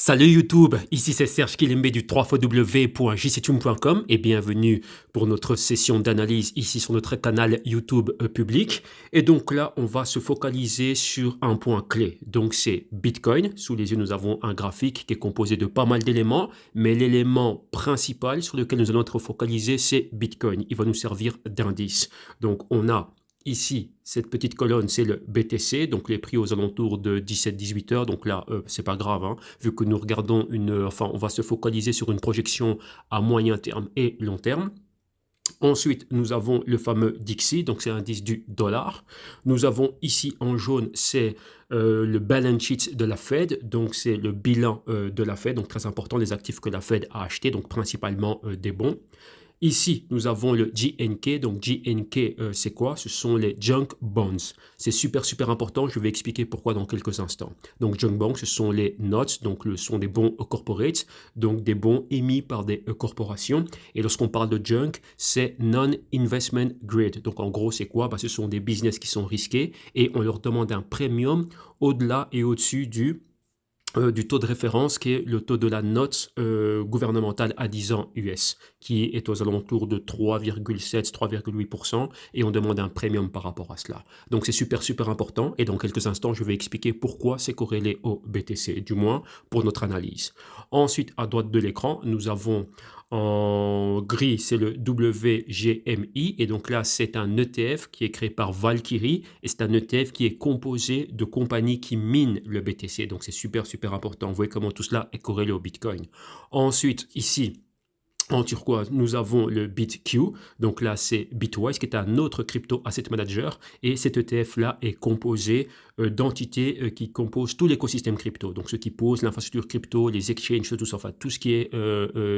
Salut YouTube, ici c'est Serge Kilimbe du www.jctune.com et bienvenue pour notre session d'analyse ici sur notre canal YouTube public. Et donc là, on va se focaliser sur un point clé. Donc c'est Bitcoin. Sous les yeux, nous avons un graphique qui est composé de pas mal d'éléments, mais l'élément principal sur lequel nous allons être focalisés, c'est Bitcoin. Il va nous servir d'indice. Donc on a ici, cette petite colonne, c'est le BTC, donc les prix aux alentours de 17-18 heures. Donc là, c'est pas grave, hein, vu que nous regardons on va se focaliser sur une projection à moyen terme et long terme. Ensuite, nous avons le fameux DXY, donc c'est l'indice du dollar. Nous avons ici en jaune, c'est le balance sheet de la Fed, donc c'est le bilan de la Fed, donc très important, les actifs que la Fed a achetés, donc principalement des bons. Ici, nous avons le JNK. Donc, JNK, c'est quoi? Ce sont les junk bonds. C'est super, super important. Je vais expliquer pourquoi dans quelques instants. Donc, junk bonds, ce sont les notes. Donc, ce sont des bons corporate. Donc, des bons émis par des corporations. Et lorsqu'on parle de junk, c'est non-investment grade. Donc, en gros, c'est quoi? Ce sont des business qui sont risqués et on leur demande un premium au-delà et au-dessus du taux de référence qui est le taux de la note gouvernementale à 10 ans US, qui est aux alentours de 3,7-3,8% et on demande un premium par rapport à cela. Donc c'est super super important et dans quelques instants je vais expliquer pourquoi c'est corrélé au BTC, du moins pour notre analyse. Ensuite à droite de l'écran nous avons en gris, c'est le WGMI. Et donc là, c'est un ETF qui est créé par Valkyrie. Et c'est un ETF qui est composé de compagnies qui minent le BTC. Donc c'est super, super important. Vous voyez comment tout cela est corrélé au Bitcoin. Ensuite, ici, en turquoise, nous avons le BitQ. Donc là, c'est Bitwise, qui est un autre crypto asset manager. Et cet ETF-là est composé d'entités qui composent tout l'écosystème crypto. Donc, ceux qui posent l'infrastructure crypto, les exchanges, tout ça, enfin, tout ce qui est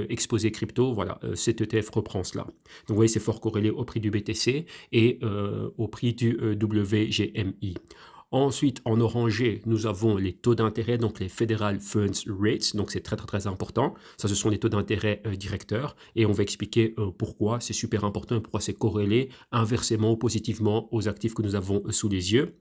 exposé crypto, voilà, cet ETF reprend cela. Donc, vous voyez, c'est fort corrélé au prix du BTC et au prix du WGMI. Ensuite, en orangé, nous avons les taux d'intérêt, donc les Federal Funds Rates, donc c'est très très très important. Ça, ce sont les taux d'intérêt directeurs et on va expliquer pourquoi c'est super important et pourquoi c'est corrélé inversement ou positivement aux actifs que nous avons sous les yeux.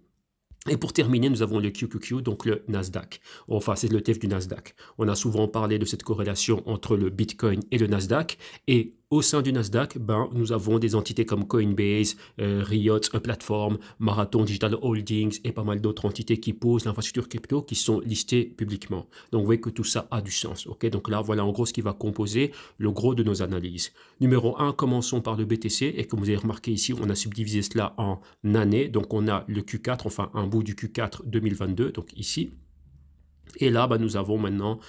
Et pour terminer, nous avons le QQQ, donc le Nasdaq. Enfin, c'est le TF du Nasdaq. On a souvent parlé de cette corrélation entre le Bitcoin et le Nasdaq. Et au sein du Nasdaq, nous avons des entités comme Coinbase, Riot Platform, Marathon Digital Holdings et pas mal d'autres entités qui posent l'infrastructure crypto qui sont listées publiquement. Donc, vous voyez que tout ça a du sens. Okay, donc là, voilà en gros ce qui va composer le gros de nos analyses. Numéro 1, commençons par le BTC. Et comme vous avez remarqué ici, on a subdivisé cela en années. Donc, on a le Q4, enfin un bout du Q4 2022, donc ici. Et là, nous avons maintenant,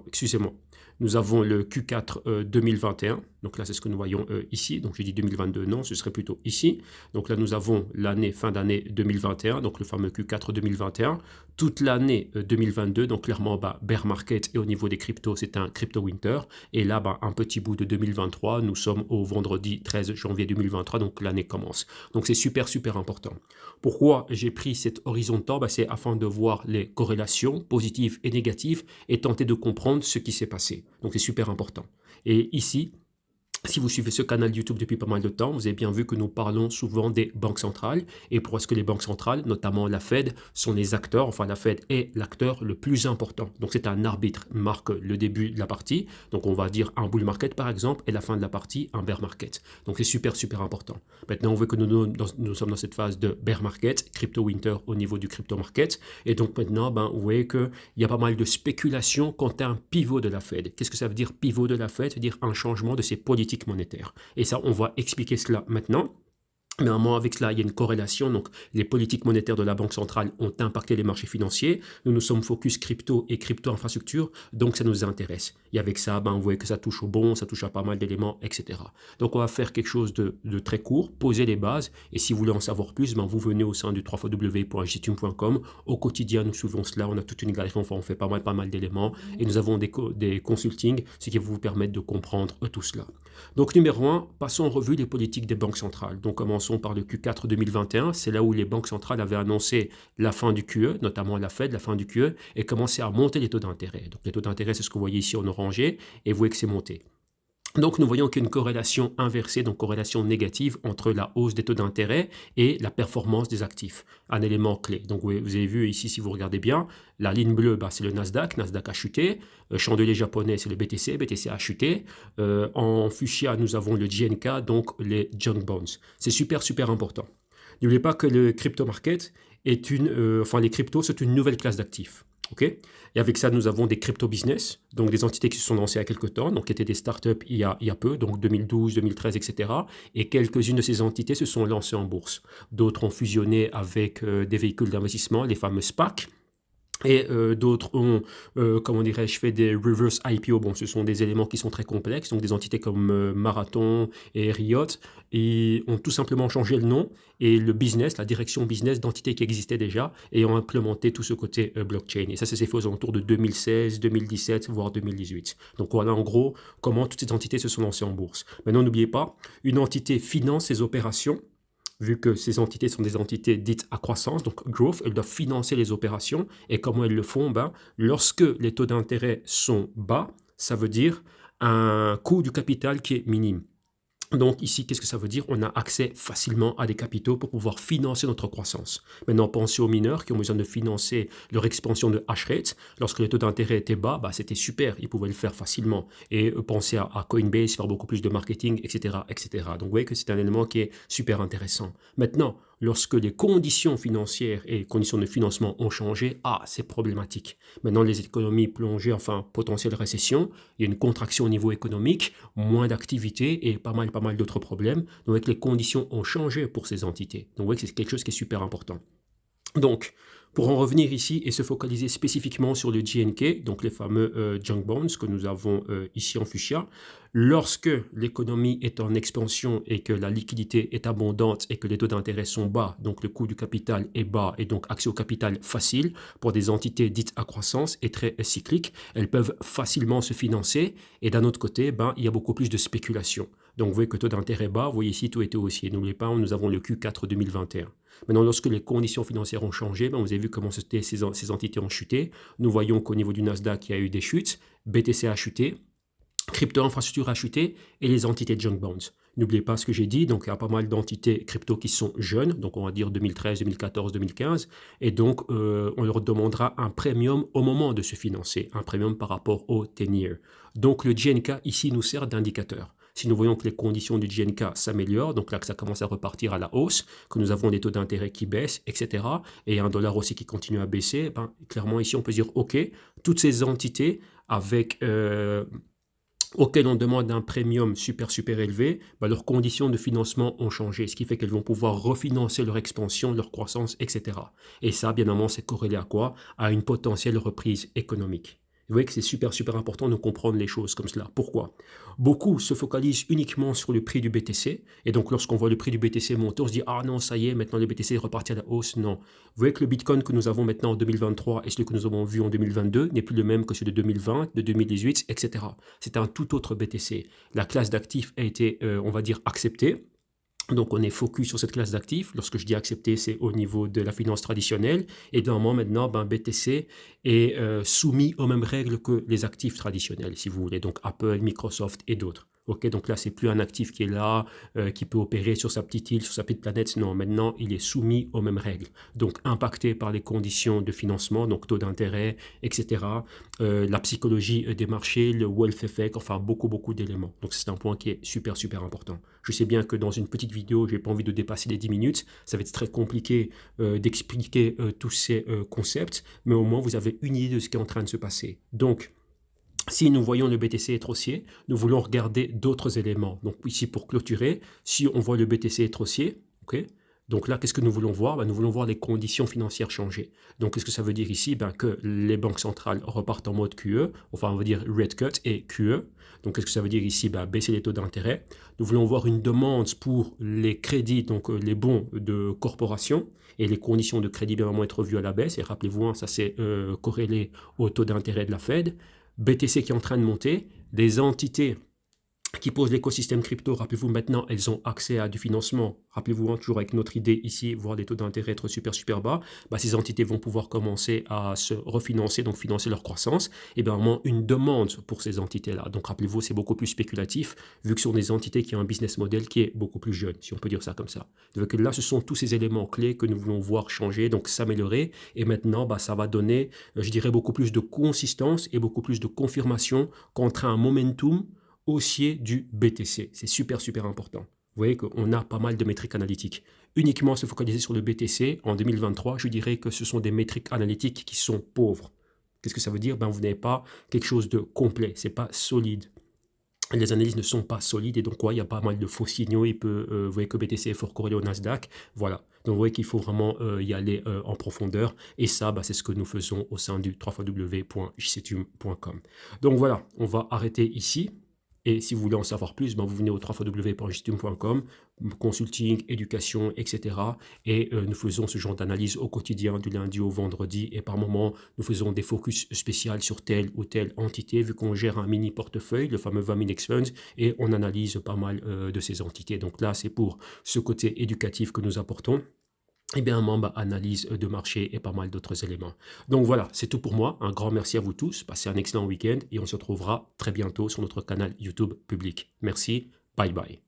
excusez-moi, nous avons le Q4 2021. Donc là, c'est ce que nous voyons ici. Donc j'ai dit 2022, non, ce serait plutôt ici. Donc là, nous avons l'année, fin d'année 2021, donc le fameux Q4 2021. Toute l'année 2022, donc clairement, bear market et au niveau des cryptos, c'est un crypto winter. Et là, un petit bout de 2023, nous sommes au vendredi 13 janvier 2023, donc l'année commence. Donc c'est super, super important. Pourquoi j'ai pris cet horizon de temps? C'est afin de voir les corrélations positives et négatives et tenter de comprendre ce qui s'est passé. Donc c'est super important. Et ici, si vous suivez ce canal YouTube depuis pas mal de temps, vous avez bien vu que nous parlons souvent des banques centrales. Et pourquoi est-ce que les banques centrales, notamment la Fed, sont les acteurs, enfin la Fed est l'acteur le plus important. Donc c'est un arbitre, marque le début de la partie. Donc on va dire un bull market par exemple, et la fin de la partie, un bear market. Donc c'est super, super important. Maintenant, on voit que nous sommes dans cette phase de bear market, crypto winter au niveau du crypto market. Et donc maintenant, vous voyez qu'il y a pas mal de spéculation quant à un pivot de la Fed. Qu'est-ce que ça veut dire pivot de la Fed? Ça veut dire un changement de ses politiques monétaire. Et ça, on va expliquer cela maintenant. Mais à avec cela, il y a une corrélation. Donc, les politiques monétaires de la Banque centrale ont impacté les marchés financiers. Nous sommes focus crypto et crypto-infrastructure, donc ça nous intéresse. Et avec ça, vous voyez que ça touche au bon, ça touche à pas mal d'éléments, etc. Donc, on va faire quelque chose de très court, poser les bases. Et si vous voulez en savoir plus, vous venez au sein du www.jtune.com. Au quotidien, nous suivons cela. On a toute une galerie, enfin, on fait pas mal d'éléments. Et nous avons des consultings, ce qui va vous permettre de comprendre tout cela. Donc, numéro 1, passons en revue les politiques des banques centrales. Donc, commençons par le Q4 2021. C'est là où les banques centrales avaient annoncé la fin du QE, notamment la Fed, la fin du QE, et commençaient à monter les taux d'intérêt. Donc, les taux d'intérêt, c'est ce que vous voyez ici en orangé, et vous voyez que c'est monté. Donc, nous voyons qu'il y a une corrélation inversée, donc corrélation négative entre la hausse des taux d'intérêt et la performance des actifs. Un élément clé. Donc, vous avez vu ici, si vous regardez bien, la ligne bleue, bah, c'est le Nasdaq. Nasdaq a chuté. Chandelier japonais, c'est le BTC. BTC a chuté. En fuchsia, nous avons le JNK, donc les junk bonds. C'est super, super important. N'oubliez pas que le crypto market est les cryptos, c'est une nouvelle classe d'actifs. Okay, et avec ça, nous avons des crypto-business, donc des entités qui se sont lancées il y a quelques temps, donc qui étaient des startups il y a peu, donc 2012, 2013, etc. Et quelques-unes de ces entités se sont lancées en bourse. D'autres ont fusionné avec des véhicules d'investissement, les fameux SPAC. Et d'autres ont, comment dirais-je, fait des reverse IPO. Bon, ce sont des éléments qui sont très complexes. Donc des entités comme Marathon et Riot et ont tout simplement changé le nom et le business, la direction business d'entités qui existaient déjà et ont implémenté tout ce côté blockchain. Et ça s'est fait aux alentours de 2016, 2017, voire 2018. Donc voilà en gros comment toutes ces entités se sont lancées en bourse. Maintenant, n'oubliez pas, une entité finance ses opérations. Vu que ces entités sont des entités dites à croissance, donc growth, elles doivent financer les opérations. Et comment elles le font? Lorsque les taux d'intérêt sont bas, ça veut dire un coût du capital qui est minime. Donc ici, qu'est-ce que ça veut dire? On a accès facilement à des capitaux pour pouvoir financer notre croissance. Maintenant, pensez aux mineurs qui ont besoin de financer leur expansion de hash rate. Lorsque les taux d'intérêt étaient bas, c'était super, ils pouvaient le faire facilement. Et pensez à Coinbase, faire beaucoup plus de marketing, etc., etc. Donc vous voyez que c'est un élément qui est super intéressant. Maintenant, lorsque les conditions financières et conditions de financement ont changé, c'est problématique. Maintenant, les économies plongées, enfin, potentielle récession, il y a une contraction au niveau économique, moins d'activité et pas mal d'autres problèmes. Donc, les conditions ont changé pour ces entités. Donc, vous voyez que c'est quelque chose qui est super important. Donc, pour en revenir ici et se focaliser spécifiquement sur le JNK, donc les fameux junk bonds que nous avons ici en fuchsia, lorsque l'économie est en expansion et que la liquidité est abondante et que les taux d'intérêt sont bas, donc le coût du capital est bas et donc accès au capital facile pour des entités dites à croissance et très cycliques, elles peuvent facilement se financer et d'un autre côté, il y a beaucoup plus de spéculation. Donc vous voyez que taux d'intérêt bas, vous voyez ici tout était haussier. N'oubliez pas, nous avons le Q4 2021. Maintenant, lorsque les conditions financières ont changé, vous avez vu comment ces entités ont chuté. Nous voyons qu'au niveau du Nasdaq, il y a eu des chutes, BTC a chuté, crypto-infrastructure a chuté et les entités junk bonds. N'oubliez pas ce que j'ai dit, donc il y a pas mal d'entités crypto qui sont jeunes, donc on va dire 2013, 2014, 2015, et donc on leur demandera un premium au moment de se financer, un premium par rapport au 10-year. Donc le JNK ici nous sert d'indicateur. Si nous voyons que les conditions du JNK s'améliorent, donc là que ça commence à repartir à la hausse, que nous avons des taux d'intérêt qui baissent, etc., et un dollar aussi qui continue à baisser, clairement ici on peut dire ok, toutes ces entités avec auxquelles on demande un premium super élevé, leurs conditions de financement ont changé, ce qui fait qu'elles vont pouvoir refinancer leur expansion, leur croissance, etc. Et ça, bien évidemment, c'est corrélé à quoi? À une potentielle reprise économique. Vous voyez que c'est super important de comprendre les choses comme cela. Pourquoi? Beaucoup se focalisent uniquement sur le prix du BTC. Et donc, lorsqu'on voit le prix du BTC monter, on se dit « Ah non, ça y est, maintenant le BTC est reparti à la hausse. » Non. Vous voyez que le Bitcoin que nous avons maintenant en 2023 et celui que nous avons vu en 2022 n'est plus le même que celui de 2020, de 2018, etc. C'est un tout autre BTC. La classe d'actifs a été, on va dire, acceptée. Donc, on est focus sur cette classe d'actifs. Lorsque je dis accepter, c'est au niveau de la finance traditionnelle. Et normalement, maintenant, BTC est soumis aux mêmes règles que les actifs traditionnels, si vous voulez. Donc, Apple, Microsoft et d'autres. Ok, donc là, c'est plus un actif qui est là, qui peut opérer sur sa petite île, sur sa petite planète. Non, maintenant, il est soumis aux mêmes règles. Donc, impacté par les conditions de financement, donc taux d'intérêt, etc. La psychologie des marchés, le wealth effect, enfin, beaucoup d'éléments. Donc, c'est un point qui est super important. Je sais bien que dans une petite vidéo, je n'ai pas envie de dépasser les 10 minutes. Ça va être très compliqué d'expliquer tous ces concepts, mais au moins, vous avez une idée de ce qui est en train de se passer. Donc, si nous voyons le BTC être haussier, nous voulons regarder d'autres éléments. Donc ici, pour clôturer, si on voit le BTC être haussier, ok, donc là, qu'est-ce que nous voulons voir? Nous voulons voir les conditions financières changer. Donc, qu'est-ce que ça veut dire ici? Que les banques centrales repartent en mode QE, enfin, on va dire rate cut et QE. Donc, qu'est-ce que ça veut dire ici? Baisser les taux d'intérêt. Nous voulons voir une demande pour les crédits, donc les bons de corporation, et les conditions de crédit bien vraiment être revues à la baisse. Et rappelez-vous, ça c'est corrélé au taux d'intérêt de la Fed. BTC qui est en train de monter, des entités qui posent l'écosystème crypto, rappelez-vous maintenant, elles ont accès à du financement. Rappelez-vous, hein, toujours avec notre idée ici, voir des taux d'intérêt être super bas, bah, ces entités vont pouvoir commencer à se refinancer, donc financer leur croissance. Et bien, vraiment, une demande pour ces entités-là. Donc, rappelez-vous, c'est beaucoup plus spéculatif, vu que ce sont des entités qui ont un business model qui est beaucoup plus jeune, si on peut dire ça comme ça. Donc là, ce sont tous ces éléments clés que nous voulons voir changer, donc s'améliorer. Et maintenant, bah, ça va donner, je dirais, beaucoup plus de consistance et beaucoup plus de confirmation contre un momentum haussier du BTC. C'est super important. Vous voyez qu'on a pas mal de métriques analytiques. Uniquement se focaliser sur le BTC en 2023, je dirais que ce sont des métriques analytiques qui sont pauvres. Qu'est-ce que ça veut dire? Ben, vous n'avez pas quelque chose de complet, c'est pas solide. Les analyses ne sont pas solides et donc quoi, il y a pas mal de faux signaux. Vous voyez que BTC est fort corrélé au Nasdaq. Voilà. Donc vous voyez qu'il faut vraiment y aller en profondeur. Et ça, bah, c'est ce que nous faisons au sein du www.jcetum.com. Donc voilà, on va arrêter ici. Et si vous voulez en savoir plus, ben vous venez au www.jcetum.com, consulting, éducation, etc. Et nous faisons ce genre d'analyse au quotidien, du lundi au vendredi. Et par moment, nous faisons des focus spéciaux sur telle ou telle entité, vu qu'on gère un mini portefeuille, le fameux 20 000 X-Funds, et on analyse pas mal de ces entités. Donc là, c'est pour ce côté éducatif que nous apportons. Et bien, membre analyse de marché et pas mal d'autres éléments. Donc voilà, c'est tout pour moi. Un grand merci à vous tous. Passez un excellent week-end et on se retrouvera très bientôt sur notre canal YouTube public. Merci. Bye bye.